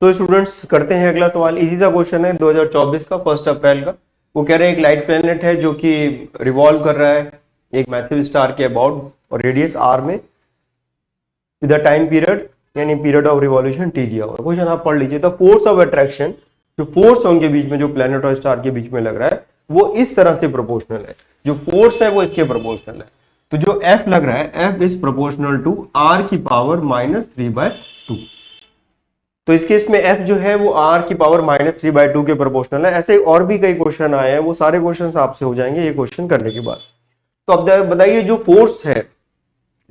तो स्टूडेंट्स करते हैं अगला सवाल। इजी सा क्वेश्चन है 2024 का 1 अप्रैल का। वो कह रहे हैं एक लाइट प्लेनेट है जो कि रिवॉल्व कर रहा है एक मैसिव स्टार के अबाउट और रेडियस आर में विद द टाइम पीरियड यानी पीरियड ऑफ रिवॉल्यूशन टी दिया हुआ। क्वेश्चन आप पढ़ लीजिए। द फोर्स ऑफ अट्रैक्शन, जो फोर्स है उनके बीच में, जो प्लेनेट और स्टार के बीच में लग रहा है वो इस तरह से प्रोपोर्शनल है। जो फोर्स है वो इसके प्रोपोर्शनल है। तो जो एफ लग रहा है, F is proportional to R की पावर -3/2। तो इस केस में एफ जो है वो आर की पावर -3/2 के प्रोपोर्शनल है। ऐसे और भी कई क्वेश्चन आए हैं, वो सारे क्वेश्चन आपसे हो जाएंगे ये क्वेश्चन करने के बाद। तो अब बताइए जो फोर्स है,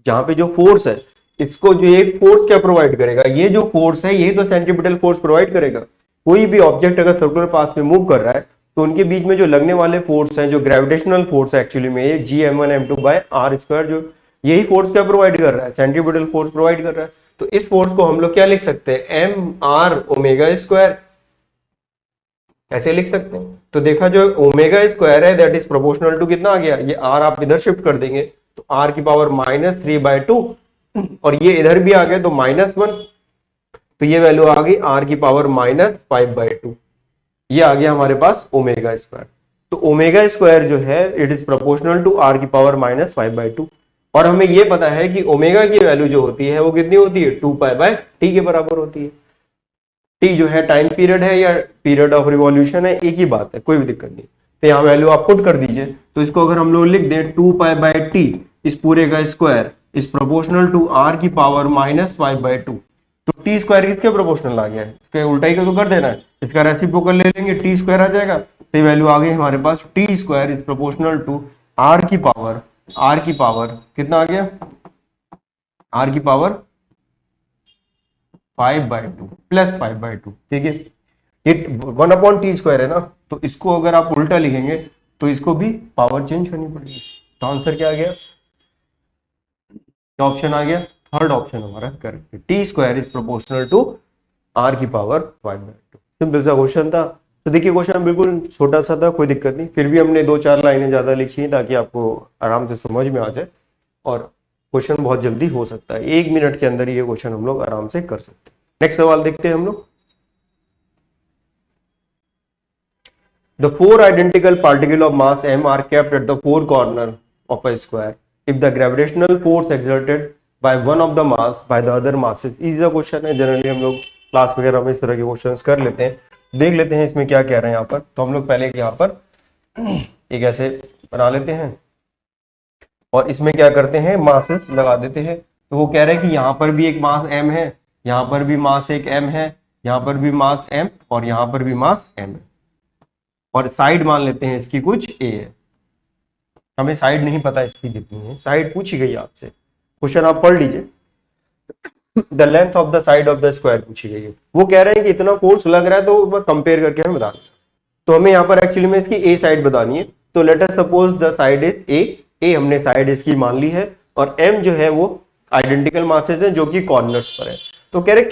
जहां पे जो फोर्स है, इसको जो एक फोर्स क्या प्रोवाइड करेगा? ये जो फोर्स है ये तो सेंट्रीपिटल फोर्स प्रोवाइड करेगा। कोई भी ऑब्जेक्ट अगर सर्कुलर पाथ में मूव कर रहा है तो उनके बीच में जो लगने वाले फोर्स हैं, जो ग्रेविटेशनल फोर्स है एक्चुअली में ये Gm1m2/r², जो यही फोर्स क्या प्रोवाइड कर रहा है? सेंट्रीपिटल फोर्स प्रोवाइड कर रहा है। तो इस फोर्स को हम लोग क्या लिख सकते हैं? mr⍵²। ऐसे लिख सकते हैं। तो देखा जो ω² है दैट इज प्रोपोर्शनल टू कितना आ गया? ये r आप इधर शिफ्ट कर देंगे तो r की पावर -3/2 और ये इधर भी आ गया तो -1, तो ये वैल्यू आ गई r की पावर -5/2। ये आ गया हमारे पास ω²। तो ω² जो है it is proportional to r की पावर -5/2 और हमें ये पता है कि ओमेगा की वैल्यू जो होती है वो कितनी होती है? 2π/t के बराबर होती है। t जो है टाइम पीरियड है या पीरियड ऑफ रिवॉल्यूशन है, एक ही बात है, कोई भी दिक्कत नहीं। तो यहाँ वैल्यू आप पुट कर दीजिए। तो इसको अगर हम लोग लिख दें 2π/t इस पूरे का square is proportional to r की पावर -5/2। तो टी स्क्वायर किसके प्रोपोर्शनल आ गया है? इसके उल्टा ही तो कर देना है, इसका रेसिप्रोकल ले लेंगे, टी स्क्वायर आ जाएगा। तो ये वैल्यू आ गई हमारे पास T square is proportional to r की पावर कितना आ गया? r की पावर 5/2 +5/2। ठीक है, ये 1/t² है ना, तो इसको अगर आप उल्टा लिखेंगे तो इसको भी पावर चेंज करनी पड़ेगी। तो आंसर क्या आ गया? क्या ऑप्शन आ गया? थर्ड ऑप्शन हमारा करेक्ट है। t² is proportional to r की पावर 5/2। सिंपल सा क्वेश्चन था। तो देखिए क्वेश्चन बिल्कुल छोटा सा था, कोई दिक्कत नहीं, फिर भी हमने 2-4 लाइनें ज्यादा लिखी हैं ताकि आपको आराम से समझ में आ जाए और क्वेश्चन बहुत जल्दी हो सकता है। 1 मिनट के अंदर ये क्वेश्चन हम लोग आराम से कर सकते हैं। नेक्स्ट सवाल देखते हैं हम लोग। The 4 identical particle of mass m are kept at the 4 corner of a square if the gravitational force exerted by one of the mass by the other masses। Easy question है, generally हम लोग class वगैरह में इस तरह के questions कर लेते हैं। देख लेते हैं इसमें क्या कह रहे हैं यहाँ पर। तो हम लोग पहले यहाँ पर एक ऐसे बना लेते हैं और इसमें क्या करते हैं? मासेस लगा देते हैं। तो वो कह रहे हैं कि यहाँ पर भी एक मास m है, यहाँ पर भी मास एक m है, यहाँ पर भी मास m और यहाँ पर भी मास m है और साइड मान लेते हैं इसकी कुछ a है। हमें साइड नहीं पता इसकी कितनी है, साइड पूछी गई आपसे, क्वेश्चन आप पढ़ लीजिए। The length of the side of the square पूछी गई है। वो कह रहे हैं कि इतना फोर्स लग रहा है तो कंपेयर करके हमें बताना। तो हमें यहाँ पर एक्चुअली में इसकी ए साइड बतानी है। तो let us suppose the side is a हमने साइड इसकी मान ली है और m जो है वो आइडेंटिकल मासेस हैं जो कि कॉर्नर्स पर है। तो कह रहे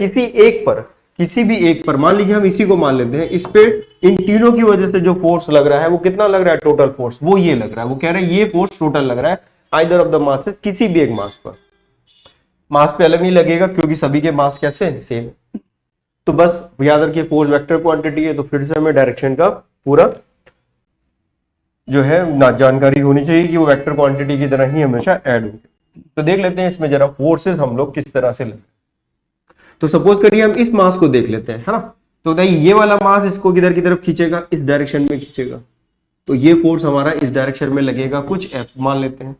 किसी भी एक पर मान लीजिए, हम इसी को मान लेते हैं, इस पे इन तीनों की वजह से जो फोर्स लग रहा है वो कितना लग रहा है? टोटल फोर्स वो ये लग रहा है। वो कह रहे हैं ये फोर्स टोटल लग रहा है आइदर ऑफ द मासेस, किसी भी एक मास पर। मास पे अलग नहीं लगेगा क्योंकि सभी के मास कैसे सेम है। तो बस याद रखिए फोर्स वेक्टर क्वांटिटी है, तो फिर से हमें डायरेक्शन का पूरा जो है ना जानकारी होनी चाहिए कि वो वेक्टर क्वांटिटी की तरह ही हमेशा ऐड होगी। तो देख लेते हैं इसमें जरा फोर्सेस हम लोग किस तरह से लगे। तो सपोज करिए हम इस मास को देख लेते हैं, है ना। तो बताइए ये वाला मास इसको किधर की तरफ खींचेगा? इस डायरेक्शन में खींचेगा। तो ये फोर्स हमारा इस डायरेक्शन में लगेगा, कुछ F मान लेते हैं।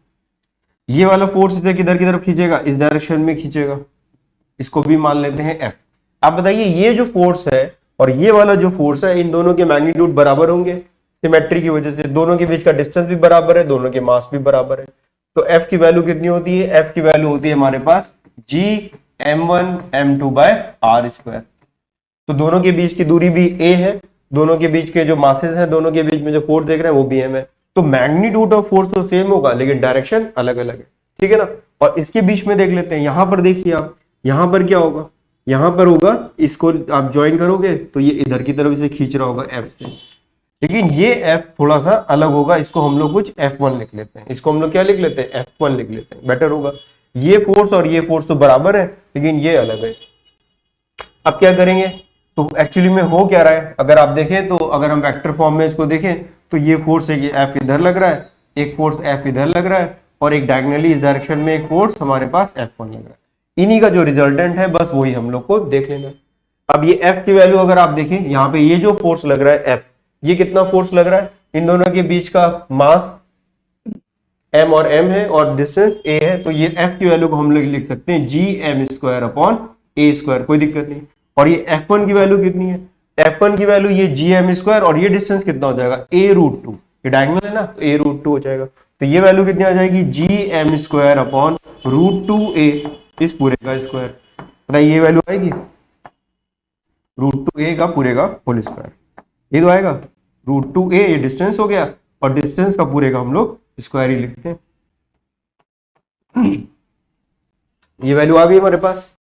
ये वाला फोर्स इसे किधर की तरफ खींचेगा? इस डायरेक्शन में खींचेगा, इसको भी मान लेते हैं F। अब बताइए ये जो फोर्स है और ये वाला जो फोर्स है, इन दोनों के मैग्नीट्यूड बराबर होंगे सिमेट्री की वजह से। दोनों के बीच का डिस्टेंस भी बराबर है, दोनों के मास भी बराबर है। तो F की वैल्यू कितनी होती है? F की वैल्यू होती है हमारे पास Gm1m2/r²। तो दोनों के बीच की दूरी भी a है, दोनों के बीच के जो मासेस हैं, दोनों के बीच में जो फोर्स देख रहे हैं वो भी m है। तो मैग्नीट्यूड ऑफ फोर्स तो सेम होगा लेकिन डायरेक्शन अलग अलग है, ठीक है ना। और इसके बीच में देख लेते हैं, यहां पर देखिए आप, यहां पर क्या होगा? यहां पर होगा, इसको आप ज्वाइन करोगे तो ये इधर की तरफ से खींच रहा होगा F से, लेकिन ये F थोड़ा सा अलग होगा। इसको हम लोग कुछ F1 लिख लेते हैं, इसको हम लोग क्या लिख लेते हैं? F1 लिख लेते हैं, बेटर होगा। ये फोर्स और ये फोर्स तो बराबर है लेकिन ये अलग है। अब क्या करेंगे? तो एक्चुअली में हो क्या रहा है, अगर आप देखें तो अगर हम वेक्टर फॉर्म में इसको देखें तो ये फोर्स है कि एफ इधर लग रहा है, एक फोर्स एफ इधर लग रहा है, और एक डायगोनली इस डायरेक्शन में एक फोर्स हमारे पास F1 लग रहा है। इन्हीं का जो रिजल्टेंट है बस वही हम लोग को देख लेना है। अब ये F की वैल्यू अगर आप देखें, यहाँ पे ये जो फोर्स लग रहा है F, ये कितना फोर्स लग रहा है, इन दोनों के बीच का मास m और m है और डिस्टेंस a है, तो ये F की वैल्यू को हम लोग लिख सकते हैं gm² अपॉन a², कोई दिक्कत नहीं। और ये F1 की वैल्यू कितनी है, F1 की वैल्यू ये gm², और ये डिस्टेंस कितना हो जाएगा a√2, ये डायगोनल है ना, तो a√2 हो जाएगा। तो ये वैल्यू कितनी आ जाएगी, gm² अपॉन √2a, इस पूरे का स्क्वायर। बताइए ये वैल्यू आएगी √2a का पूरे का होल स्क्वायर, ये तो आएगा √2a, ये डिस्टेंस हो गया, और डिस्टेंस का पूरे का हम लोग स्क्वायर ही लिखते हैं। ये वैल्यू आ गई हमारे पास।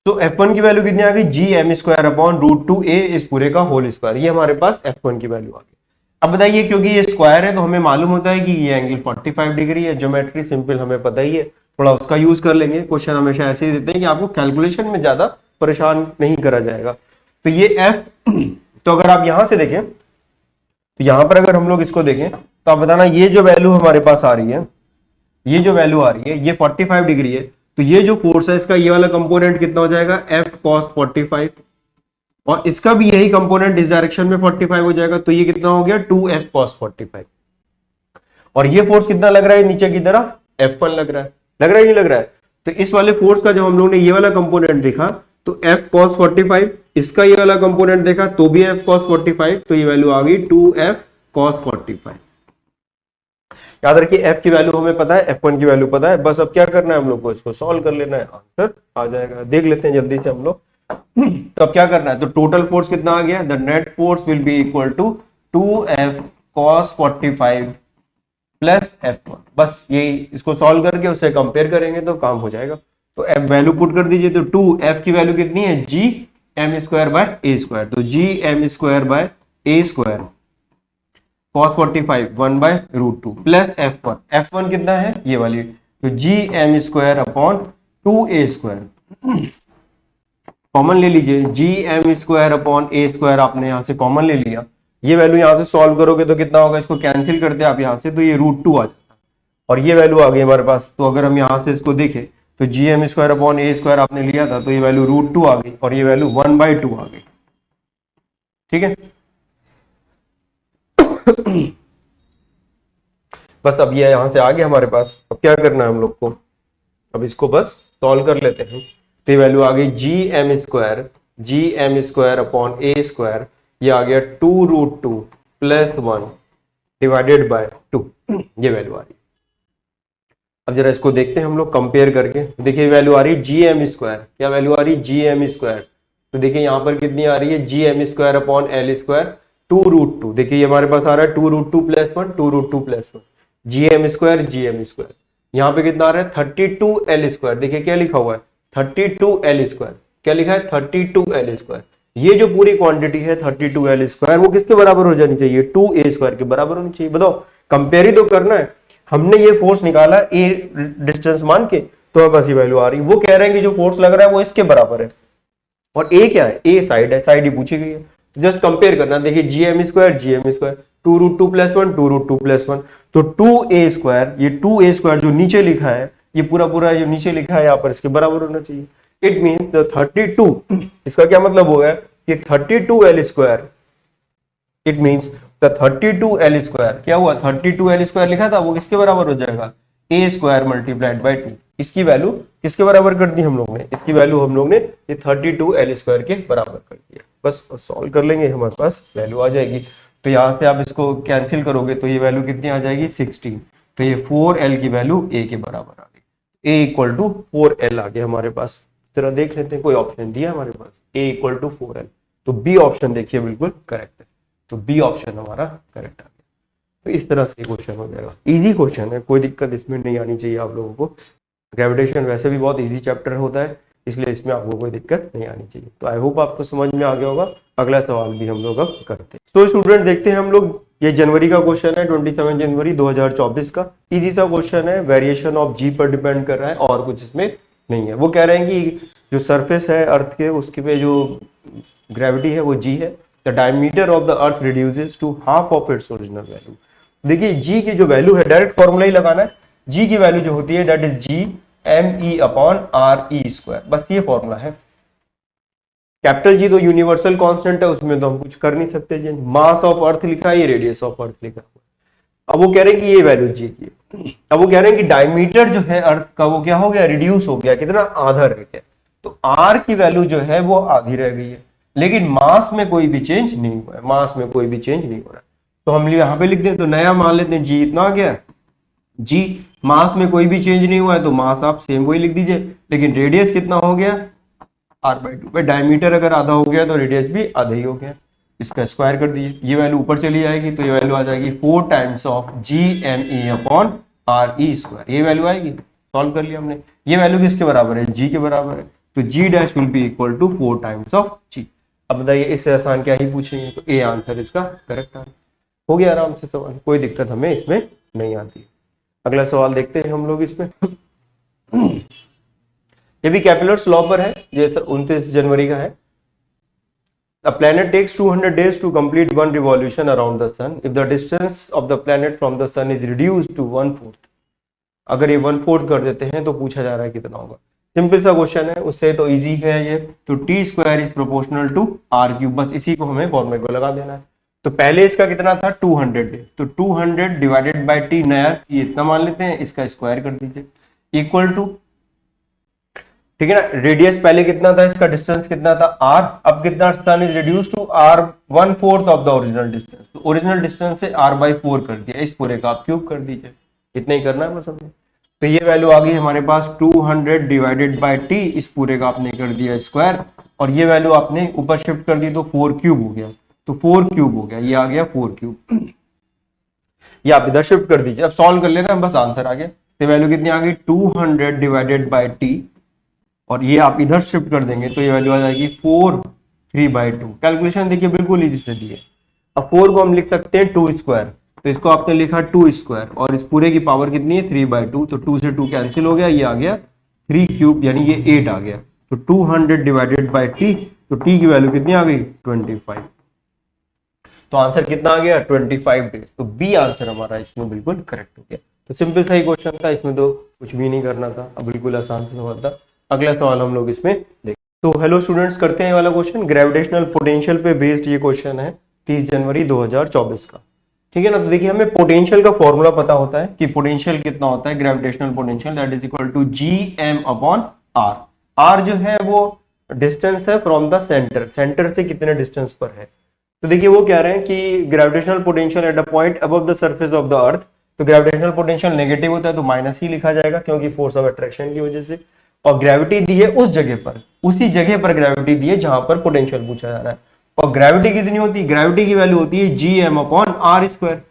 तो F1 की वैल्यू कितनी आ गई, gm² अपॉन √2a, इस पूरे का होल स्क्वायर, ये हमारे पास F1 की वैल्यू आ गई। अब बताइए, क्योंकि ये स्क्वायर है तो हमें मालूम होता है कि ये एंगल 45 डिग्री है, ज्योमेट्री सिंपल हमें पता ही है, थोड़ा उसका यूज कर लेंगे। क्वेश्चन हमेशा ऐसे ही देते हैं कि आपको कैलकुलेशन में ज्यादा परेशान नहीं करा जाएगा। तो ये F, तो अगर आप यहां से देखें तो यहां पर अगर हम लोग इसको देखें तो आप बताना, ये जो वैल्यू हमारे पास आ रही है, ये जो वैल्यू आ रही है ये 45 डिग्री है, तो ये जो फोर्स है इसका ये वाला कंपोनेंट कितना हो जाएगा, F cos 45, और इसका भी यही कंपोनेंट इस डायरेक्शन में 45 हो जाएगा, तो ये कितना हो गया 2F cos 45। और ये फोर्स कितना लग रहा है नीचे की तरफ, F1 लग रहा है, लग रहा है नहीं लग रहा है। तो इस वाले फोर्स का जब हम लोग ने ये वाला कंपोनेंट देखा तो F cos 45, इसका ये वाला कंपोनेंट देखा तो भी F cos 45, तो ये वैल्यू आ गई 2F cos 45। याद रखिए F की वैल्यू हमें पता है, F1 की वैल्यू पता है, बस अब क्या करना है हम लोग को, इसको सॉल्व कर लेना है, आंसर आ जाएगा। देख लेते हैं जल्दी से हम लोग। तो अब क्या करना है, तो टोटल फोर्स कितना आ गया, the net force will be equal to 2F cos 45 plus F1, बस यही, इसको सॉल्व करके उससे कंपेयर करेंगे तो काम हो जाएगा। तो F वैल्यू पुट कर दीजिए, तो 2F की वैल्यू कितनी है, gm² बाय a², तो gm² bye a² cos 45 1/√2 plus F1 कितना है ये वाली, तो gm² अपॉन 2a², कॉमन ले लीजिए, gm² अपॉन a² आपने यहां से कॉमन ले लिया, ये वैल्यू यहां से सॉल्व करोगे तो कितना होगा, इसको कैंसिल करते हैं आप यहां से, तो ये √2 आ जाता, और ये वैल्यू आ गई हमारे पास। तो अगर हम यहां से इसको देखें तो gm² अपॉन a² आपने लिया था, तो ये वैल्यू √2 आ गई, और ये वैल्यू 1/2 आ गई, ठीक है। बस अब ये यहां से आ गया हमारे पास, अब क्या करना है हम लोग को, अब इसको बस सॉल्व कर लेते हैं। तो ये वैल्यू आ गई gm² अपॉन a², ये आ गया 2√2 प्लस 1 डिवाइडेड बाय 2, ये वैल्यू आ रही है। अब जरा इसको देखते हैं हम लोग कंपेयर करके, देखिए वैल्यू आ रही है gm², क्या वैल्यू आ रही है gm², तो देखिए यहाँ पर कितनी आ रही है, gm² अपॉन l², 2√2, देखिए ये हमारे पास आ रहा है 2√2 प्लस 1, 2√2 प्लस 1, gm², यहाँ पे कितना आ रहा है 32l², देखिए क्या लिखा हुआ है 32l², क्या लिखा है 32l², ये जो पूरी क्वांटिटी है 32l² वो किसके बराबर हो जानी चाहिए, 2a² के बराबर होनी चाहिए। बताओ, कंपेयर ही तो करना है, हमने ये फोर्स निकाला a डिस्टेंस मान के, तो बस ये वैल्यू आ रही है। वो कह रहे हैं कि जो फोर्स लग रहा है वो इसके बराबर है, और a क्या है, a साइड है, साइड ही पूछी गई है, जस्ट कंपेयर करना। देखिए gm², 2√2 प्लस 1, 2√2 प्लस 1, तो 2a², ये 2a² जो नीचे लिखा है, ये पूरा पूरा जो नीचे लिखा है यहाँ पर इसके बराबर होना चाहिए। इट मीन्स द 32, इसका क्या मतलब हो गया कि 32l², it means the 32l², क्या हुआ 32l² लिखा था वो किसके बराबर हो जाएगा, a² मल्टीप्लाइड बाय 2, इसकी वैल्यू किसके बराबर कर दी हम लोग ने, इसकी वैल्यू हम लोग ने ये 32l² के बराबर कर दिया। बस सॉल्व कर लेंगे, हमारे पास वैल्यू आ जाएगी। तो यहाँ से आप इसको कैंसिल करोगे तो ये वैल्यू कितनी आ जाएगी 16, तो ये 4l की वैल्यू a के बराबर आ गई, a इक्वल टू 4l आ गया हमारे पास। जरा देख लेते हैं कोई ऑप्शन दिया हमारे पास, a इक्वल टू 4l, तो बी ऑप्शन देखिए बिल्कुल करेक्ट है, तो बी ऑप्शन हमारा करेक्ट आ गया। तो इस तरह से क्वेश्चन हो जाएगा, इजी क्वेश्चन है, कोई दिक्कत इसमें नहीं आनी चाहिए आप लोगों को। ग्रेविटेशन वैसे भी बहुत इजी चैप्टर होता है, इसलिए इसमें आपको कोई दिक्कत नहीं आनी चाहिए। तो आई होप आपको समझ में आ गया होगा। अगला सवाल भी हम लोग अब करते हैं। तो स्टूडेंट देखते हैं हम लोग, ये जनवरी का क्वेश्चन है, 27 जनवरी 2024 का, इजी सा क्वेश्चन है, वेरिएशन ऑफ जी पर डिपेंड कर रहा है और कुछ इसमें नहीं है। वो कह रहे हैं कि जो सरफेस है अर्थ के उसके पे जो ग्रेविटी है वो जी है। The diameter of the earth reduces to half of its original value. देखिए जी की जो वैल्यू है, डायरेक्ट फॉर्मूला ही लगाना है। जी की वैल्यू जो होती है that is G M E upon R E square, बस ये फॉर्मूला है। कैपिटल जी तो यूनिवर्सल कांस्टेंट है, उसमें तो हम कुछ कर नहीं सकते जी। मास ऑफ अर्थ लिखा है, ये रेडियस ऑफ अर्थ लिखा हुआ। अब वो कह रहे हैं कि ये वैल्यू जी की है। अब वो कह रहे हैं कि डायमीटर जो है अर्थ का वो क्या हो गया, रिड्यूस हो गया, कितना, आधा रह गया। तो आर की वैल्यू जो है वो आधी रह गई है, लेकिन मास में कोई भी चेंज नहीं हुआ है, मास में कोई भी चेंज नहीं हो रहा है। तो हम यहाँ पे लिख दें, तो नया मान लेते हैं जी इतना आ गया, जी मास में कोई भी चेंज नहीं हुआ है तो मास आप सेम वही लिख दीजिए, लेकिन रेडियस कितना हो गया, r/2। भाई डायमीटर अगर आधा हो गया तो रेडियस भी आधा ही हो गया, इसका स्क्वायर कर दीजिए, ये वैल्यू ऊपर चली जाएगी तो ये वैल्यू आ जाएगी 4 times of G M E upon R E square, ये वैल्यू आएगी। सॉल्व कर लिया हमने। ये वैल्यू किसके बराबर है, जी के बराबर है, तो G dash will be equal to 4 times of G. अब बताइए इससे आसान क्या ही पूछेंगे, तो ए आंसर इसका करेक्ट आंसर हो गया। आराम से सवाल, कोई दिक्कत हमें इसमें नहीं आती। अगला सवाल देखते हैं हम लोग इसमें। ये भी कैपिलर्स लॉ पर है, जैसे 29 जनवरी का है। A planet takes 200 days to complete one revolution around the sun. If the distance of the planet from the sun is reduced to 1/4, अगर ये 1/4 कर देते हैं तो पूछा जा रहा है कितना होगा। सिंपल सा क्वेश्चन है, उससे तो इजी है ये। तो T square is proportional to R cube, बस इसी को हमें फॉर्मूले को लगा देना है। तो पहले इसका कितना था 200 डेज, तो 200 डिवाइडेड बाई टी, नया ये इतना मान लेते हैं, इसका स्क्वायर कर दीजिए, इक्वल टू, ठीक है ना, रेडियस पहले कितना था, इसका डिस्टेंस कितना था r, अब कितना, sun is reduce to r 1/4 of the original distance, तो ओरिजिनल डिस्टेंस से r/4 कर दिया, इस पूरे का आप क्यूब कर दीजिए, इतना ही करना है बस हमें। तो ये वैल्यू आ गई हमारे पास 200 डिवाइडेड बाय t, इस पूरे का आपने कर दिया स्क्वायर, और ये वैल्यू आपने ऊपर शिफ्ट कर दी तो 4 क्यूब हो गया, तो 4 क्यूब हो गया, ये आ गया 4 क्यूब। ये आप इधर शिफ्ट कर दीजिए, अब सॉल्व कर लेना, बस आंसर आ गया। तो वैल्यू कितनी आ गई 200 डिवाइडेड बाय टी, और ये आप इधर शिफ्ट कर देंगे तो ये वैल्यू आ जाएगी 4/3/2। कैलकुलेशन देखिए बिल्कुल इजी से दी है। अब 4 को हम लिख सकते हैं 2 स्क्वायर, तो इसको आपने लिखा 2 स्क्वायर, और इस पूरे की पावर कितनी है 3/2, तो 2 से 2 कैंसिल हो गया, ये आ गया 3 क्यूब, यानी ये 8 आ गया। तो 200 डिवाइडेड बाई टी, तो टी की वैल्यू कितनी आ गई 25। तो आंसर कितना आ गया 25 डेज। तो बी आंसर हमारा इसमें बिल्कुल करेक्ट हो गया। तो सिंपल सा ही क्वेश्चन था, इसमें तो कुछ भी नहीं करना था, अब बिल्कुल आसान से सवाल था। अगला सवाल हम लोग इसमें देखें। तो हेलो स्टूडेंट्स, करते हैं वाला क्वेश्चन। ग्रेविटेशनल पोटेंशियल पे बेस्ड ये क्वेश्चन है 30 जनवरी 2024 का, ठीक है ना। तो देखिए हमें पोटेंशियल का फॉर्मूला पता होता है कि पोटेंशियल कितना होता है, gravitational potential that is equal to G M upon R. R जो है वो डिस्टेंस है फ्रॉम द सेंटर, सेंटर से कितने डिस्टेंस पर है। तो देखिए वो कह रहे हैं कि gravitational potential at a point above the surface of the earth, तो ग्रेविटेशनल पोटेंशियल नेगेटिव होता है तो माइनस ही लिखा जाएगा क्योंकि फोर्स ऑफ अट्रैक्शन की वजह से, और ग्रेविटी दी है उस जगह पर, उसी जगह पर ग्रेविटी दी है जहां पर पोटेंशियल पूछा जा रहा है। और ग्रेविटी कितनी होती है, ग्रेविटी की वैल्यू होती है G M upon R square,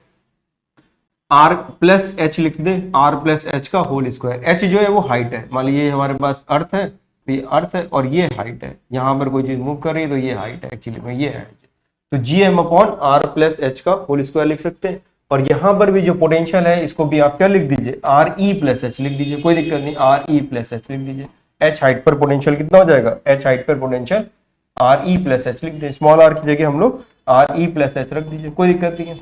R plus H लिख दे, आर प्लस एच का होल स्क्वायर। एच जो है वो हाइट है, मान लीजिए हमारे पास अर्थ है, तो ये अर्थ है और ये हाइट है, यहां पर कोई चीज मूव कर रही है तो ये हाइट है एक्चुअली में, ये है। तो G M upon R plus H का होल स्क्वायर लिख सकते हैं। और यहां पर भी जो पोटेंशियल है इसको भी आप क्या लिख दीजिए, आर ई प्लस एच लिख दीजिए, कोई दिक्कत नहीं, आर ई प्लस एच लिख दीजिए। एच हाइट पर पोटेंशियल कितना हो जाएगा, एच हाइट पर potential R E plus H लिख दीजिए, स्मॉल आर की जगह हम लोग आर ई प्लस एच रख दीजिए, कोई दिक्कत नहीं है।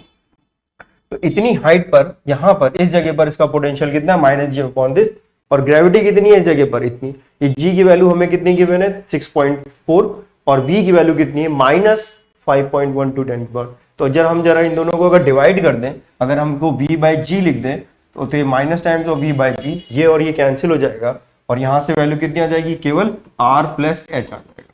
तो इतनी हाइट पर, यहां पर इस जगह पर इसका पोटेंशियल कितना, माइनस जी अपॉन दिस, और ग्रेविटी कितनी है इस जगह पर, इतनी। ये जी की वैल्यू हमें कितनी गिवन है 6.4, और वी की वैल्यू कितनी है -5.1 टू 10 की पावर। तो जब हम जरा इन दोनों को अगर डिवाइड कर दें, अगर हमको v बाई जी लिख दें तो ये minus times of v by G, ये और ये कैंसिल हो जाएगा, और यहां से वैल्यू कितनी आ जाएगी, केवल r प्लस एच आ जाएगा।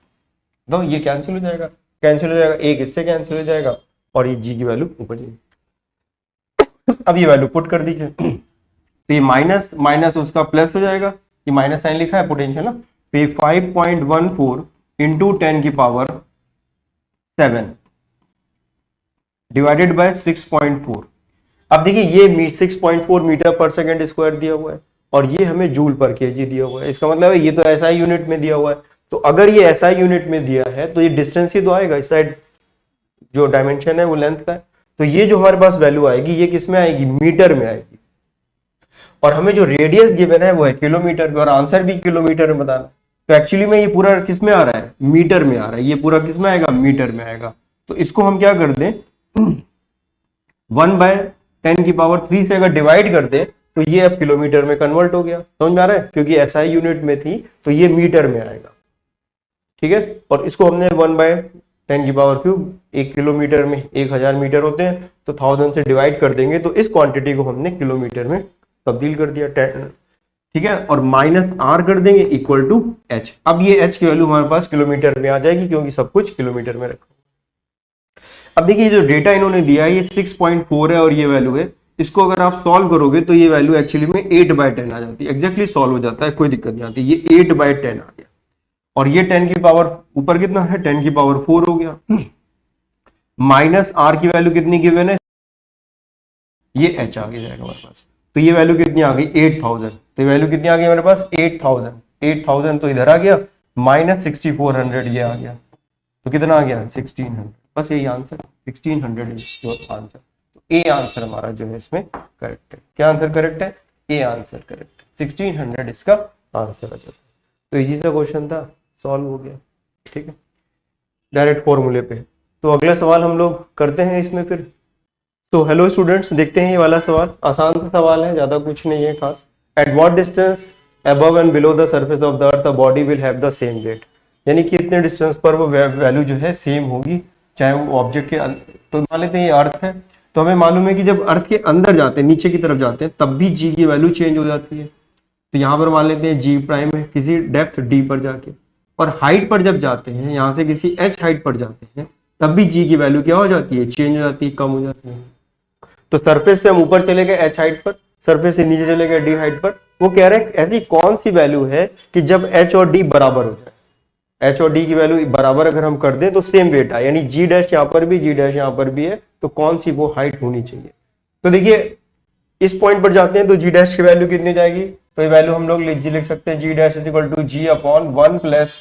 तो ये कैंसिल हो जाएगा, एक इससे कैंसिल हो जाएगा, और ये g की वैल्यू ऊपर जाएगी। अब ये वैल्यू पुट कर दीजिए, तो ये माइनस माइनस उसका प्लस हो जाएगा, ये माइनस साइन लिखा है पोटेंशियल ना, तो ये 5.14 इंटू 10 की पावर 7 डिवाइडेड बाय 6.4। अब देखिए ये 6.4 मीटर पर सेकंड स्क्वायर दिया हुआ है, और ये हमें जूल पर केजी दिया हुआ है, इसका मतलब है ये तो एसआई यूनिट में दिया हुआ है। तो अगर ये एसआई यूनिट में दिया है तो ये डिस्टेंस ही तो आएगा, इस साइड जो डायमेंशन है वो लेंथ का है। तो ये जो हमारे पास वैल्यू आएगी ये किस में आएगी, मीटर में आएगी। और हमें जो रेडियस गिवन है वो है किलोमीटर में, और आंसर भी किलोमीटर में बताना। तो एक्चुअली में ये पूरा किस में आ रहा है, मीटर में आ रहा है, ये पूरा किस में आएगा, मीटर में आएगा। तो इसको हम क्या कर दें, 1/10³ से अगर डिवाइड कर दें तो ये अब किलोमीटर में कन्वर्ट हो गया। समझ में आ रहा है, क्योंकि एसआई यूनिट में थी तो ये मीटर में आएगा, ठीक है। और इसको हमने 1/10³ 1 किलोमीटर में 1000 मीटर होते हैं, तो 1000 से डिवाइड कर देंगे तो इस क्वांटिटी को हमने किलोमीटर में तब्दील कर दिया, 10, ठीक है। और -r कर देंगे इक्वल टू h। अब ये h की वैल्यू हमारे पास किलोमीटर में आ जाएगी, क्योंकि सब कुछ किलोमीटर में रखा। अब देखिए जो डेटा इन्होंने दिया है ये 6.4 है और ये वैल्यू है। इसको अगर आप सॉल्व करोगे तो ये वैल्यू एक्चुअली में 8/10 आ जाती है, एग्जैक्टली सॉल्व हो जाता है, कोई दिक्कत नहीं आती। ये 8/10 आ गया, और ये 10 की पावर ऊपर कितना है, 10 की पावर 4 हो गया। -r की वैल्यू कितनी गिवन है, ये h आ जाएगा हमारे पास। तो ये वैल्यू कितनी आ गई, 8000। तो ये वैल्यू कितनी आ गई हमारे पास, 8000 तो इधर आ गया, -6400 ये आ गया, तो कितना आ गया, 1600। बस यही आंसर, 1600 इज योर आंसर। तो ए आंसर हमारा जो है इसमें करेक्ट है। क्या आंसर करेक्ट है, ए आंसर करेक्ट है, 1600 इसका आंसर आ जाता है। तो इजी सा क्वेश्चन था, सॉल्व हो गया, ठीक है, डायरेक्ट फॉर्मूले पे। तो अगला सवाल हम लोग करते हैं इसमें फिर। तो हेलो स्टूडेंट्स, देखते हैं ये वाला सवाल। आसान सा सवाल है, ज्यादा कुछ नहीं है खास। At what distance above and below the surface of the earth the body will have the same weight, यानी कि इतने डिस्टेंस पर वो वैल्यू जो है सेम होगी, चाहे वो ऑब्जेक्ट के तो मान लेते हैं ये अर्थ है, तो हमें मालूम है कि जब अर्थ के अंदर जाते हैं, नीचे की तरफ जाते हैं, तब भी जी की वैल्यू चेंज हो जाती है। तो यहाँ पर मान लेते हैं जी प्राइम है किसी डेप्थ डी पर जाके, और हाइट पर जब जाते हैं, यहाँ से किसी एच हाइट पर जाते हैं, तब भी जी की वैल्यू क्या हो जाती है, चेंज हो जाती है, कम हो जाती है। तो सरफेस से हम ऊपर चले गए एच हाइट पर, सरफेस से नीचे चले गए डी हाइट पर। वो कह रहे हैं ऐसी कौन सी वैल्यू है कि जब एच और डी बराबर हो जाए, एच और डी की वैल्यू बराबर अगर हम कर दें तो सेम वेट आए, यानी जी डैश यहाँ पर भी, जी डैश यहाँ पर भी है, तो कौन सी वो हाइट होनी चाहिए। तो देखिए इस पॉइंट पर जाते हैं तो जी डैश की वैल्यू कितनी जाएगी, तो ये वैल्यू हम लोग लिख सकते हैं, G dash is equal to G upon 1 plus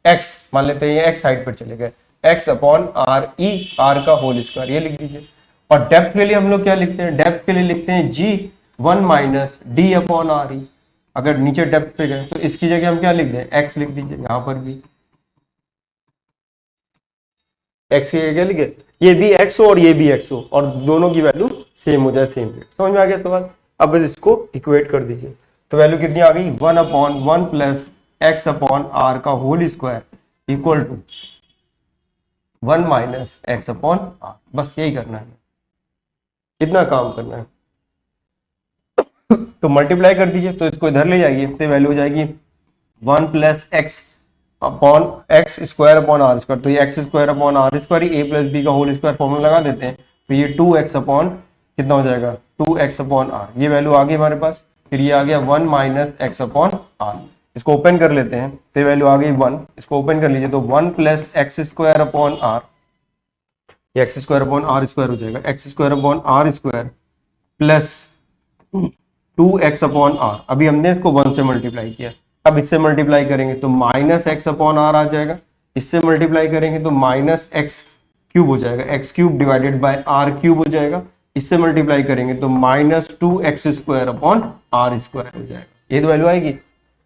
x, मान लेते हैं एक्स साइड पर चले गए, x upon R E R का होल स्क्वायर, ये लिख दीजिए। और डेप्थ के लिए हम लोग क्या लिखते हैं, डेप्थ के लिए लिखते हैं जी 1 माइनस डी अपॉन आर ई। अगर नीचे डेप्थ पे गए तो इसकी जगह हम क्या लिख दें, एक्स लिख दीजिए, यहां पर भी एक्स की जगह लिखे, ये भी एक्स हो और ये भी एक्स हो, और दोनों की वैल्यू सेम हो जाए, सेम वेट। समझ में आ गया सवाल। अब बस इसको इक्वेट कर दीजिए, तो वैल्यू कितनी आ गई, 1 upon 1 plus x upon R का whole square equal to 1 minus x upon R. बस यही करना है, कितना काम करना है। तो मल्टीप्लाई कर दीजिए, तो इसको इधर ले जाइए, तो वैल्यू हो जाएगी 1 plus x upon X square upon R square. तो ये x square upon R square, A plus B का होल स्क्वायर फॉर्मूला लगा देते हैं, तो ये 2x अपॉन कितना हो जाएगा, 2x अपॉन आर, ये वैल्यू आ गई हमारे पास। फिर ये आ गया 1 माइनस एक्स अपॉन आर, इसको ओपन कर लेते हैं, तो वैल्यू आ गई 1, इसको ओपन कर लीजिए, तो 1 plus x square upon R, ये x square upon R square हो जाएगा, x square upon R square plus 2x upon R. अभी हमने इसको 1 से मल्टीप्लाई किया, अब इससे मल्टीप्लाई करेंगे तो माइनस एक्स अपॉन आर आ जाएगा, इससे मल्टीप्लाई करेंगे तो माइनस एक्स क्यूब हो जाएगा, X cube divided by R cube हो जाएगा, इससे मल्टीप्लाई करेंगे तो minus 2x square upon R square हो जाएगा, ये तो वैल्यू आएगी।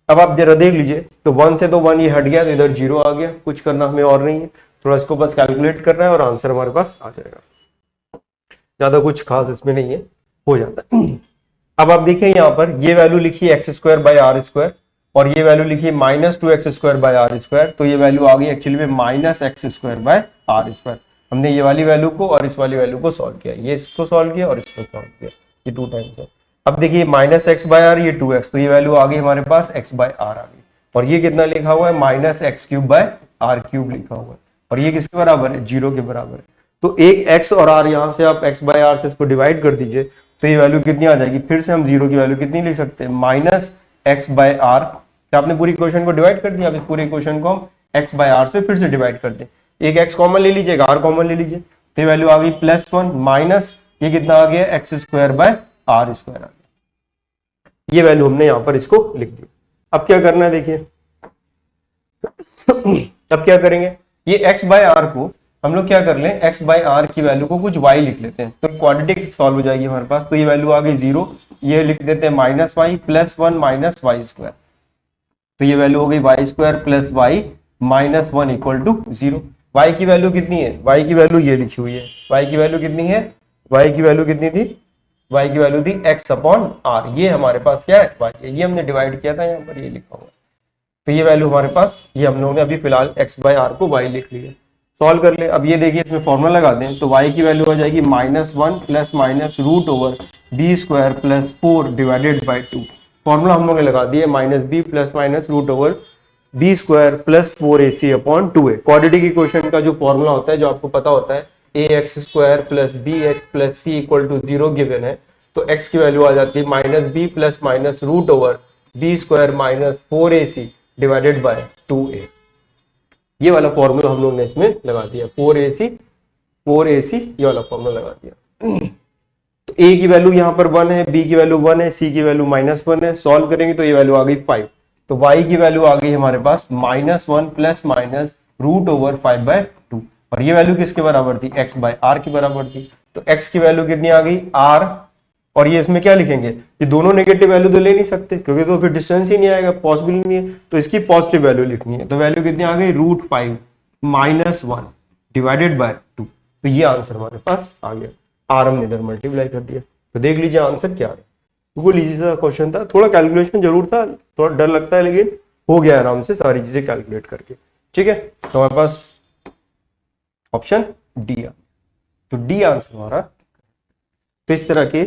अब आप जरा देख लीजिए, तो 1 से तो 1 ये हट गया, तो इधर 0 आ गया, कुछ करना हमें और नहीं है, थोड़ा इसको बस कैलकुलेट करना है और आंसर हमारे पास आ जाएगा, ज्यादा कुछ खास इसमें नहीं है, हो जाता है। अब आप देखिए यहाँ पर ये वैल्यू लिखी X square by R square, और ये वैल्यू लिखी minus 2x square by R square, तो ये वैल्यू आ गई एक्चुअली में minus X square by R square. हमने ये वाली वैल्यू को और इस वाली वैल्यू को सॉल्व किया, ये इसको सॉल्व किया और इसको सॉल्व किया, ये 2 टाइम्स है। अब देखिए माइनस एक्स बाय आर, ये 2x, तो ये वैल्यू आ गई हमारे पास x बाय आर आ गई, और ये कितना लिखा हुआ है, minus X cube by R cube लिखा हुआ है, और ये किसके बराबर है, 0 के बराबर है। तो एक x और r यहाँ से आप x बाय आर से इसको डिवाइड कर दीजिए, तो ये वैल्यू कितनी आ जाएगी, फिर से हम 0 की वैल्यू कितनी लिख सकते हैं, माइनस एक्स बाय आर। आपने पूरी इक्वेशन को डिवाइड कर दिया, अब इस पूरी इक्वेशन को हम x बाय आर से फिर से डिवाइड कर दें, एक x कॉमन ले लीजिए, r कॉमन ले लीजिए, तो ये वैल्यू आ गई +1 माइनस ये कितना आ गया, x square by R square आ गया। ये वैल्यू हमने यहाँ पर इसको लिख दी। अब क्या करना है देखिए, अब क्या करेंगे, ये x बाय आर को हम लोग क्या कर लें, x बाई आर की वैल्यू को कुछ y लिख लेते हैं, तो क्वाड्रेटिक सॉल्व हो जाएगी हमारे पास। तो ये वैल्यू आ गई 0, ये लिख देते हैं minus Y plus 1 minus Y square. तो ये वैल्यू हो गई Y square plus Y minus 1 equal to 0। Y की वैल्यू कितनी है, वाई की वैल्यू ये लिखी हुई है, वाई की वैल्यू कितनी है, वाई की वैल्यू कितनी थी, वाई की वैल्यू थी x अपॉन आर। ये हमारे पास क्या है, वाई है, ये हमने डिवाइड किया था, यहाँ पर ये लिखा हुआ है। तो ये वैल्यू हमारे पास, ये हम लोगों ने अभी फिलहाल x बाई आर को y लिख लिया। सॉल्व कर ले। अब ये देखिए इसमें फॉर्मूला लगा दें, तो y की वैल्यू हो जाएगी minus 1 plus minus root over B square plus 4 divided by 2। Formula हम लोग ने लगा दिया minus B plus minus root over B square plus 4ac upon 2a। Quadratic equation का जो फॉर्मूला होता है, जो आपको पता होता है, ax square plus B X plus C equal to 0 given है, तो x की वैल्यू आ जाती है minus B plus minus root over B square minus 4ac divided by 2a। ये वाला फॉर्मूला हम लोग ने इसमें लगा दिया, 4ac ये वाला फॉर्मूला लगा दिया। तो a की वैल्यू यहाँ पर 1 है, b की वैल्यू 1 है, c की वैल्यू माइनस 1 है। सॉल्व करेंगे तो ये वैल्यू आ गई 5। तो y की वैल्यू आ गई हमारे पास minus 1 plus minus root over 5 by 2। और ये वैल्यू किसके बराबर थी, x बाय आर की बराबर थी। तो x की वैल्यू कितनी आ गई r, और ये इसमें क्या लिखेंगे, ये दोनों नेगेटिव वैल्यू तो ले नहीं सकते क्योंकि तो फिर डिस्टेंस ही नहीं आएगा, पॉसिबल नहीं है, तो इसकी पॉजिटिव वैल्यू लिखनी है। तो वैल्यू कितनी आ गई, रूट 5 माइनस 1 डिवाइडेड बाय 2। तो ये आंसर हमारे पास आ गया, आर हमने इधर मल्टीप्लाई कर दिया। तो देख लीजिए आंसर क्या है। बिल्कुल इजी सा क्वेश्चन था, थोड़ा कैलकुलेशन जरूर था, थोड़ा डर लगता है, लेकिन हो गया आराम से सारी चीजें कैलकुलेट करके। ठीक है, तो हमारे पास ऑप्शन डी आ, तो डी आंसर हमारा। तो इस तरह के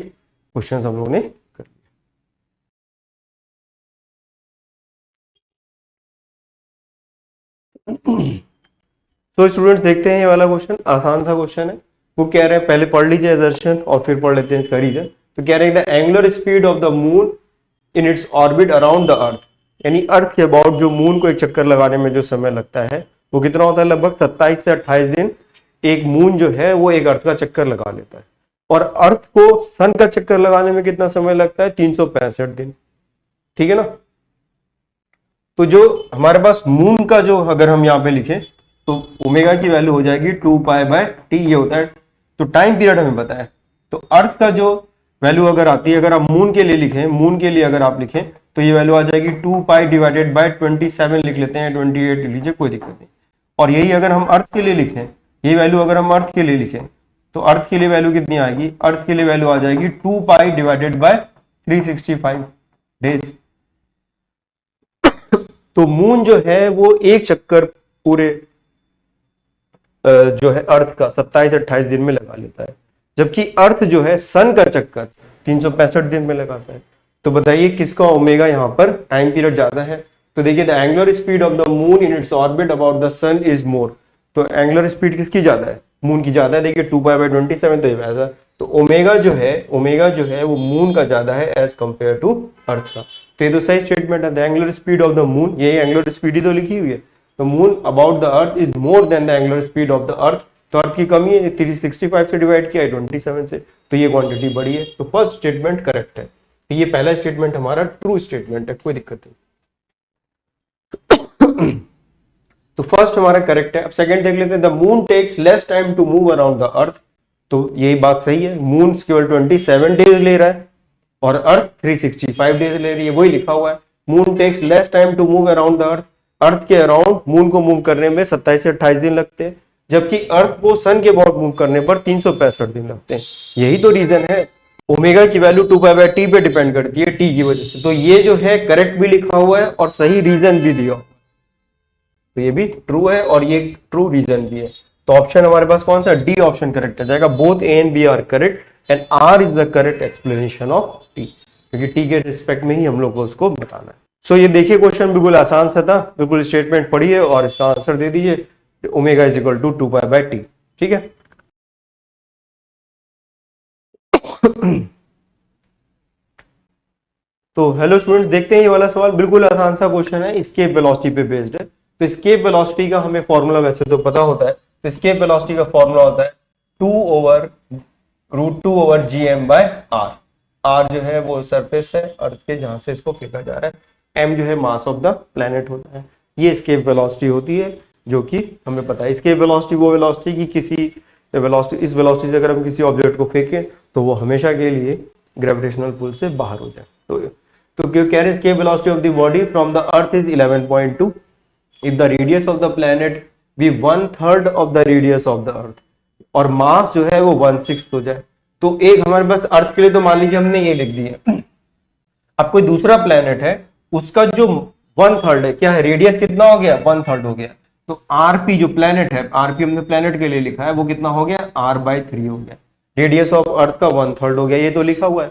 क्वेश्चन हम लोगों ने कर लिए। तो स्टूडेंट्स देखते हैं ये वाला क्वेश्चन, आसान सा क्वेश्चन है। वो कह रहे हैं, पहले पढ़ लीजिए एजर्शन और फिर पढ़ लेते हैं इसका रीजन। तो कह रहे हैं the angular speed of the moon in its orbit around the अर्थ, यानी अर्थ के अबाउट जो मून को एक चक्कर लगाने में जो समय लगता है वो कितना होता है, लगभग 27 से 28 दिन एक मून जो है वो एक अर्थ का चक्कर लगा लेता है। और अर्थ को सन का चक्कर लगाने में कितना समय लगता है, 365 दिन। ठीक है ना। तो जो हमारे पास मून का जो अगर हम यहाँ पे लिखें तो ओमेगा की वैल्यू हो जाएगी 2 पाई बाय टी, ये होता है। तो टाइम पीरियड हमें पता है, तो अर्थ का जो वैल्यू अगर आती है, अगर आप मून के लिए लिखें, मून के लिए अगर आप लिखें तो ये वैल्यू आ जाएगी 2 पाई डिवाइडेड बाय 27 लिख लेते हैं, 28 लिख लीजिए, कोई दिक्कत नहीं। और यही अगर हम अर्थ के लिए लिखें, ये वैल्यू अगर हम अर्थ के लिए लिखें तो अर्थ के लिए वैल्यू कितनी आएगी, अर्थ के लिए वैल्यू आ जाएगी 2 पाई डिवाइडेड बाय 365 डेज। तो मून जो है वो एक चक्कर पूरे जो है अर्थ का 27-28 दिन में लगा लेता है, जबकि अर्थ जो है सन का चक्कर 365 दिन में लगाता है। तो बताइए किसका ओमेगा यहाँ पर टाइम पीरियड ज्यादा है। तो देखिए the angular speed of the moon in its orbit about the sun is more. तो एंगुलर स्पीड किसकी ज्यादा है, मून की ज्यादा है। देखिए 2 पाई बाय 27, तो ये वैसा। तो ओमेगा जो है वो मून का ज्यादा है एज कंपेयर टू अर्थ का। तो ये तो सही स्टेटमेंट है, the angular speed of the moon, ये एंगुलर स्पीड ही तो लिखी हुई है। तो moon about the earth is more than the angular speed of the earth. तो अर्थ की कमी है, 365 से डिवाइड किया है 27 से, तो ये क्वांटिटी बड़ी है। तो फर्स्ट स्टेटमेंट करेक्ट है। तो ये पहला स्टेटमेंट हमारा ट्रू स्टेटमेंट है, कोई दिक्कत नहीं। तो फर्स्ट हमारा करेक्ट है। अब सेकंड देख लेते हैं, the moon takes less time to move around the earth. तो यही बात सही है, मून केवल 27 डेज ले रहा है और अर्थ 365 डेज ले रही है, वही लिखा हुआ है। Moon takes less time to move around the earth, earth के अराउंड मून को मूव करने में 27 से 28 दिन लगते हैं, जबकि अर्थ को सन के अबाउट मूव करने पर 365 दिन लगते हैं। यही तो रीजन है। ओमेगा की वैल्यू 2 पाई बाय टी पे डिपेंड करती है, टी की वजह से। तो ये जो है करेक्ट भी लिखा हुआ है और सही रीजन भी दिया, तो ये भी ट्रू है और ये ट्रू रीजन भी है। तो ऑप्शन हमारे पास कौन सा, डी ऑप्शन करेक्ट हो जाएगा। Both A and B are correct and R is the correct explanation of T, क्योंकि टी के रिस्पेक्ट में ही हम लोग को उसको बताना है। सो ये देखिए क्वेश्चन बिल्कुल आसान सा था, बिल्कुल स्टेटमेंट पढ़िए और इसका आंसर दे दीजिए, omega is equal to 2 pi by T. ठीक है। तो हेलो स्टूडेंट्स, देखते हैं ये वाला सवाल, बिल्कुल आसान सा क्वेश्चन है, स्केप वेलोसिटी पे बेस्ड है। तो स्केप वेलोसिटी का हमें फॉर्मूला वैसे तो पता होता है। तो स्केप वेलोसिटी का फॉर्मूला होता है 2/√2 over gm by r। r जो है वो सरफेस है अर्थ के जहां से इसको फेंका जा रहा है, m जो है मास ऑफ द प्लेनेट होता है। ये स्केप वेलोसिटी होती है। जो कि हमें पता है। इसके वेलोसिटी वो वेलोसिटी की किसी वेलोसिटी, इस वेलोसिटी से अगर हम किसी ऑब्जेक्ट को फेंकें तो वो हमेशा के लिए ग्रेविटेशनल पुल से बाहर हो जाए। तो क्यों कह रहे हैं escape velocity of the body from the earth is 11.2 if the radius of the planet be 1/3 of the radius of the earth और मास जो है वो 1/6 हो जाए। तो एक हमारे पास अर्थ के लिए तो मान लीजिए हमने ये लिख दिया। अब कोई दूसरा प्लेनेट है, उसका जो 1/3 है, क्या है, रेडियस कितना हो गया, 1/3 हो गया। तो आरपी जो प्लेनेट है, आरपी हमने प्लेनेट के लिए लिखा है, वो कितना हो गया, r/3 हो गया। रेडियस ऑफ अर्थ का 1/3 हो गया, ये तो लिखा हुआ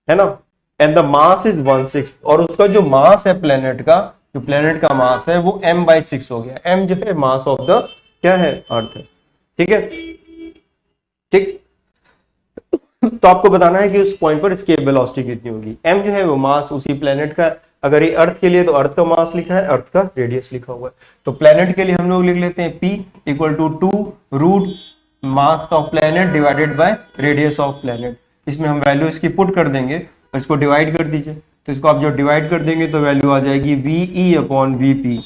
है ना। एंड द मास इज 1/6 और उसका जो मास है प्लेनेट का, जो प्लेनेट का मास है वो m/6 हो गया। m जो है मास ऑफ द क्या है, अर्थ है। ठीक है, ठीक। तो आपको बताना है कि उस पॉइंट पर escape velocity कितनी होगी। m जो है वो मास उसी प्लेनेट का, अगर ये अर्थ के लिए तो अर्थ का मास लिखा है, अर्थ का रेडियस लिखा हुआ है। तो प्लेनेट के लिए हम लोग लिख लेते हैं p = 2 root mass of planet divided by radius of planet. इसमें हम वैल्यू इसकी पुट कर देंगे और इसको डिवाइड कर दीजिए। तो इसको आप जब डिवाइड कर देंगे तो वैल्यू आ जाएगी VE/VP।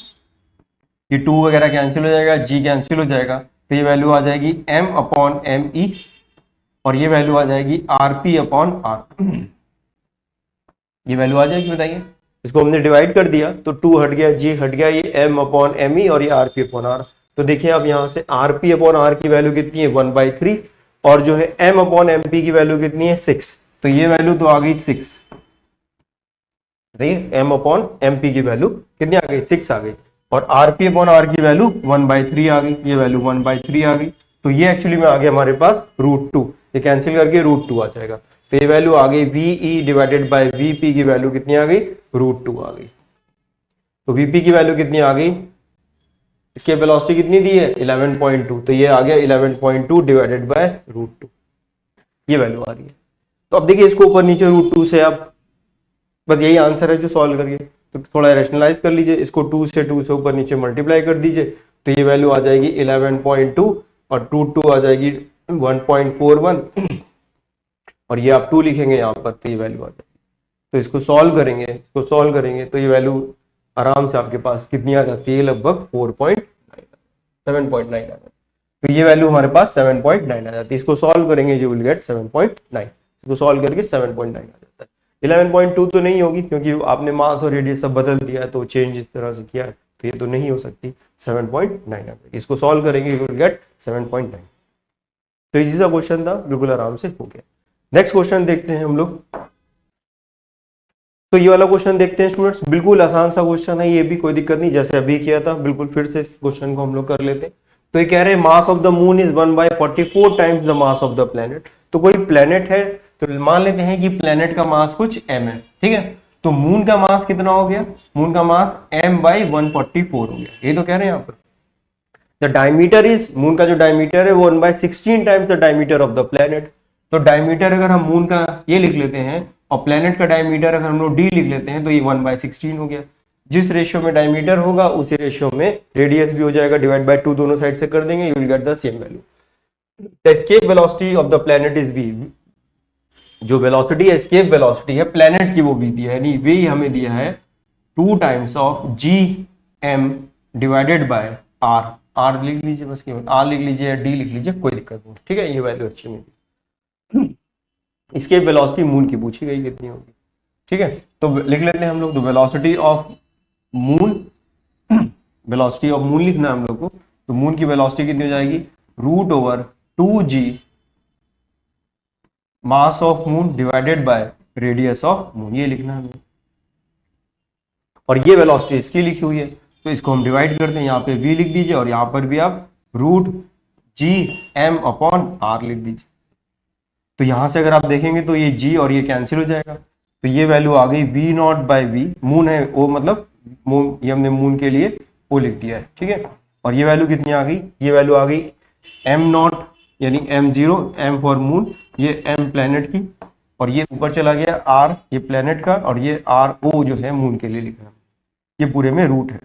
ये 2 वगैरह कैंसिल हो जाएगा, g कैंसिल हो जाएगा, तो ये वैल्यू आ जाएगी m/me और ये वैल्यू आ जाएगी rp/r। ये वैल्यू आ जाएगी, बताइए। इसको हमने डिवाइड कर दिया तो 2 हट गया, g हट गया, ये m/me और ये rp/r। तो देखिए अब यहां से rp/r की वैल्यू कितनी है, 1/3 और जो है m/mp की वैल्यू कितनी है, 6। तो ये वैल्यू तो आ गई 6, m/mp की वैल्यू कितनी आ गई, 6 आ गई। और rp/r की वैल्यू 1/3 आ गई, ये वैल्यू 1/3 आ गई। तो ये एक्चुअली में आ गया हमारे पास √2, ये कैंसिल करके √2 आ जाएगा। तो ये वैल्यू आ गई VE/VP की वैल्यू कितनी आ गई, √2 आ गई। तो VP की वैल्यू कितनी आ गई, इसकी वेलोसिटी कितनी दी है, 11.2, तो ये आ गया 11.2 डिवाइडेड बाय √2, ये वैल्यू आ रही है। तो अब देखिए इसको ऊपर नीचे √2 से आप, बस यही आंसर है जो सॉल्व करिए। तो थोड़ा रैशनलाइज कर लीजिए, इसको 2 से ऊपर नीचे मल्टीप्लाई कर दीजिए, तो ये वैल्यू आ जाएगी 11.2 और 2 आ जाएगी 1.41 और ये आप 2 लिखेंगे यहाँ पर, तो ये वैल्यू आ जाएगी। तो इसको सॉल्व करेंगे तो ये वैल्यू आराम से आपके पास कितनी आ जाती है, लगभग 7.9 आ जाती है। तो ये वैल्यू हमारे पास 7.9 आ जाती है। इसको सॉल्व करेंगे यू विल गेट 7.9। इसको सॉल्व करके 7.9 आ जाता है। 11.2 तो नहीं होगी क्योंकि आपने मास और रेडियस सब बदल दिया है, तो चेंज इस तरह से किया है, तो ये तो नहीं हो सकती। 7.9 आ जाएगी। इसको सॉल्व करेंगे यू विल गेट 7.9। तो इजी सा क्वेश्चन था, बिल्कुल आराम से हो गया। नेक्स्ट क्वेश्चन देखते हैं हम लोग। तो ये वाला क्वेश्चन देखते हैं स्टूडेंट्स, बिल्कुल आसान सा क्वेश्चन है, ये भी कोई दिक्कत नहीं, जैसे अभी किया था बिल्कुल फिर से इस क्वेश्चन को हम लोग कर लेते हैं। तो ये कह रहे हैं mass of the moon is 1/44 times the mass of the planet. तो कोई प्लेनेट है, तो मान लेते हैं कि प्लेनेट का मास कुछ m है, ठीक है। तो मून का मास कितना हो गया, मून का मास m/144 हो गया, ये तो कह रहे हैं यहाँ पर। द डायमीटर इज, मून का जो डायमीटर है वो 1/16 times the diameter of the planet. तो डायमीटर अगर हम मून का ये लिख लेते हैं और प्लेनेट का डायमीटर अगर हम लोग d लिख लेते हैं, तो ये 1/16 हो गया। जिस रेशियो में डायमीटर होगा उसी रेशियो में रेडियस भी हो जाएगा, डिवाइड बाय 2 दोनों साइड से कर देंगे, you will get the same value. The escape velocity of the planet is v। जो वेलोसिटी है, एस्केप वेलोसिटी है प्लेनेट की, वो भी दिया है, नहीं वे हमें दिया है 2 times of gm divided by r। r लिख लीजिए, बस केवल r लिख लीजिए या d लिख लीजिए, कोई दिक्कत नहीं, ठीक है। ये वैल्यू अच्छी मिली। इसके वेलोसिटी मून की पूछी गई कितनी होगी, ठीक है। तो लिख लेते हैं हम लोग, तो velocity of moon, velocity of moon लिखना है हम लोग को। तो मून की वेलोसिटी कितनी हो जाएगी, √2g mass of moon divided by radius of moon, ये लिखना है हमें। और ये वेलोसिटी इसकी लिखी हुई है, तो इसको हम डिवाइड करते हैं, यहाँ पे v लिख दीजिए और यहाँ पर भी आप √gm/r लिख दीजिए। तो यहां से अगर आप देखेंगे तो ये g और ये कैंसिल हो जाएगा, तो ये वैल्यू आ गई v0/v। मून है वो, मतलब मून, ये हमने मून के लिए वो लिख दिया है, ठीक है। और ये वैल्यू कितनी आ गई, ये वैल्यू आ गई m0 यानी m0, m फॉर मून, ये m प्लेनेट की, और ये ऊपर चला गया r ये प्लेनेट का, और ये r0 जो है मून के लिए लिखा है, ये पूरे में रूट है।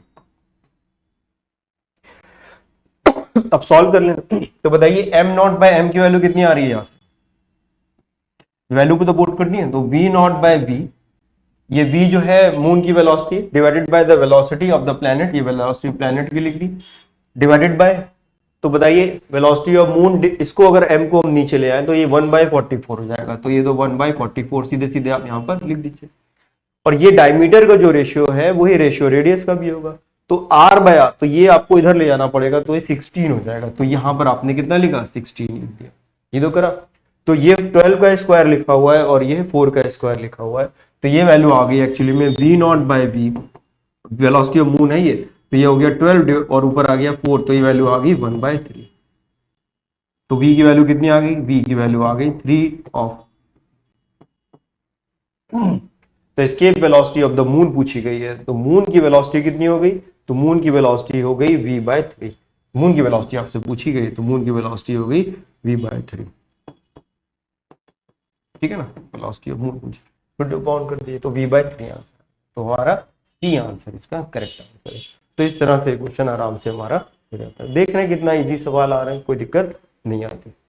अब सॉल्व कर लें, तो बताइए m0/m की वैल्यू कितनी आ रही है, यहां से वैल्यू को तो पुट करनी है। तो v0/v, ये v जो है मून की velocity divided by the velocity of the planet, ये वेलोसिटी प्लेनेट की लिख दी, डिवाइडेड बाय, तो बताइए वेलोसिटी ऑफ मून, इसको अगर m को हम नीचे ले आए तो ये 1/44 हो जाएगा, तो ये तो 1/44 सीधे सीधे आप यहाँ पर लिख दीजिए। और ये डायमीटर का जो रेशियो है वही रेशियो रेडियस का भी होगा, तो r बाय r, तो ये आपको इधर ले जाना पड़ेगा, तो ये 16 हो जाएगा। तो यहाँ पर आपने कितना लिखा, 16 लिख दिया, ये तो करा। तो ये 12 का स्क्वायर लिखा हुआ है और ये 4 का स्क्वायर लिखा हुआ है, तो ये वैल्यू आ गई एक्चुअली में v0/v, वेलोसिटी ऑफ मून है ये, तो ये हो गया 12 और ऊपर आ गया 4, तो ये वैल्यू आ गई 1/3। तो v की वैल्यू कितनी आ गई, v की वैल्यू आ गई 3 ऑफ, तो escape velocity of the moon पूछी गई है, तो मून की वेलोसिटी कितनी हो गई, तो मून की वेलोसिटी हो गई v/3। मून की वेलोसिटी आपसे पूछी गई, तो मून की वेलोसिटी हो गई v/3, ठीक है ना, वेलोसिटी ऑफ मून पूछी, फिर बाउंड कर दिए, तो v/3 आंसर, तो हमारा सी आंसर इसका करेक्ट आंसर है। तो इस तरह से क्वेश्चन आराम से हमारा हो जाता है। देख रहे हैं कितना इजी सवाल आ रहा है, कोई दिक्कत नहीं आती।